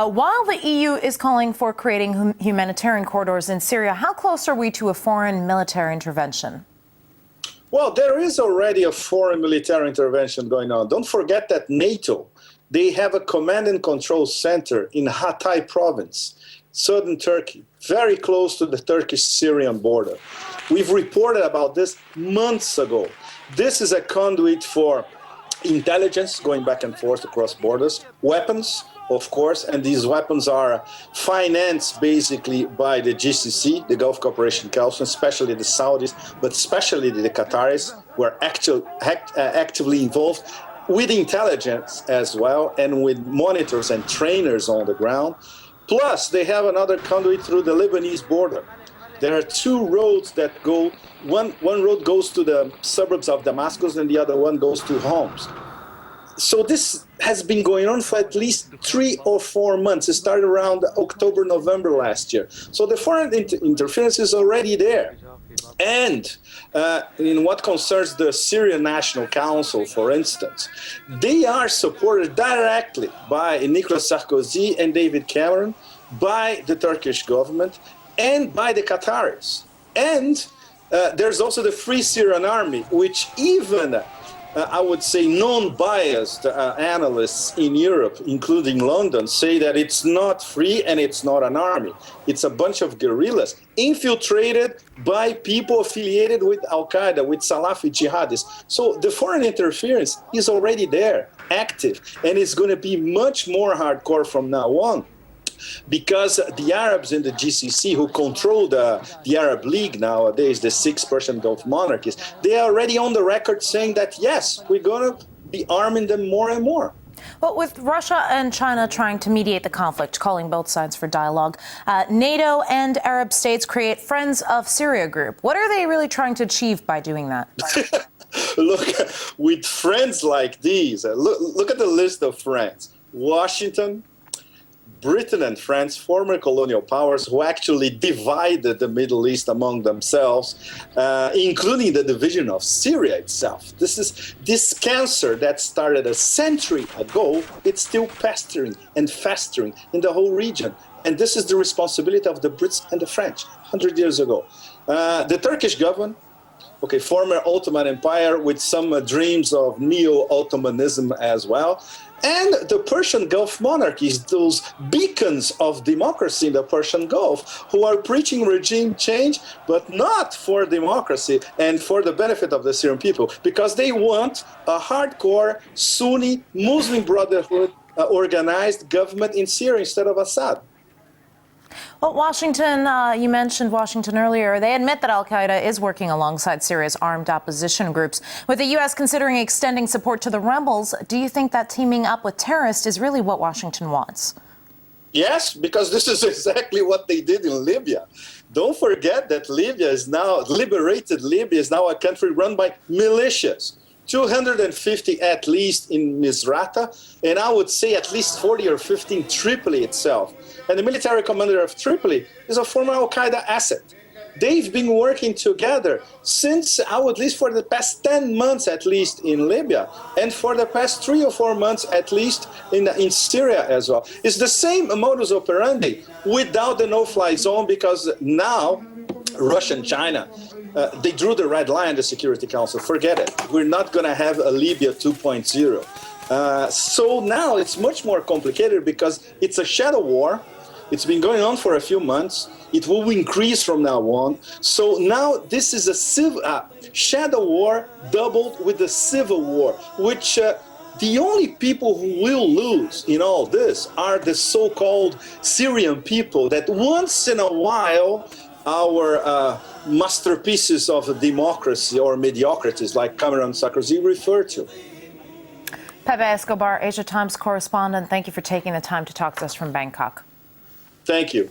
While the EU is calling for creating humanitarian corridors in Syria, how close are we to a foreign military intervention? Well, there is already a foreign military intervention going on. Don't forget that NATO, they have a command and control center in Hatay province, southern Turkey, very close to the Turkish-Syrian border. We've reported about this months ago. This is a conduit for intelligence going back and forth across borders, weapons, of course, and these weapons are financed basically by the GCC, the Gulf Cooperation Council, especially the Saudis, but especially the Qataris, who are actively involved with intelligence as well, and with monitors and trainers on the ground. Plus, they have another conduit through the Lebanese border. There are two roads that go, one road goes to the suburbs of Damascus and the other one goes to Homs. So this has been going on for at least 3 or 4 months. It started around October, November last year. So the foreign interference is already there. And in what concerns the Syrian National Council, for instance, they are supported directly by Nicolas Sarkozy and David Cameron, by the Turkish government, and by the Qataris. And there's also the Free Syrian Army, which even I would say non-biased analysts in Europe, including London, say that it's not free and it's not an army. It's a bunch of guerrillas infiltrated by people affiliated with Al-Qaeda, with Salafi jihadists. So the foreign interference is already there, active, and it's going to be much more hardcore from now on. Because the Arabs in the GCC, who control the Arab League nowadays, the 6 Persian Gulf monarchies, they are already on the record saying that, yes, we're going to be arming them more and more. But with Russia and China trying to mediate the conflict, calling both sides for dialogue, NATO and Arab states create Friends of Syria group. What are they really trying to achieve by doing that? Look, with friends like these, look at the list of friends. Washington, Britain and France, former colonial powers who actually divided the Middle East among themselves, including the division of Syria itself. This cancer that started a century ago, it's still pestering and festering in the whole region. And this is the responsibility of the Brits and the French 100 years ago. The Turkish government, okay, former Ottoman Empire with some dreams of neo-Ottomanism as well. And the Persian Gulf monarchies, those beacons of democracy in the Persian Gulf, who are preaching regime change, but not for democracy and for the benefit of the Syrian people, because they want a hardcore Sunni Muslim Brotherhood organized government in Syria instead of Assad. Well, Washington, you mentioned Washington earlier. They admit that Al-Qaeda is working alongside Syria's armed opposition groups. With the U.S. considering extending support to the rebels, do you think that teaming up with terrorists is really what Washington wants? Yes, because this is exactly what they did in Libya. Don't forget that liberated Libya is now a country run by militias. 250 at least in Misrata, and I would say at least 40 or 50 in Tripoli itself. And the military commander of Tripoli is a former Al-Qaeda asset. They've been working together since, at least for the past 10 months at least in Libya, and for the past 3 or 4 months at least in Syria as well. It's the same modus operandi without the no-fly zone, because now Russia and China, they drew the red line in the Security Council. Forget it. We're not going to have a Libya 2.0. So now it's much more complicated because it's a shadow war. It's been going on for a few months. It will increase from now on. So now this is a shadow war doubled with a civil war, which the only people who will lose in all this are the so-called Syrian people that once in a while our masterpieces of democracy or mediocrities like Cameron Sarkozy refer to. Pepe Escobar, Asia Times correspondent, thank you for taking the time to talk to us from Bangkok. Thank you.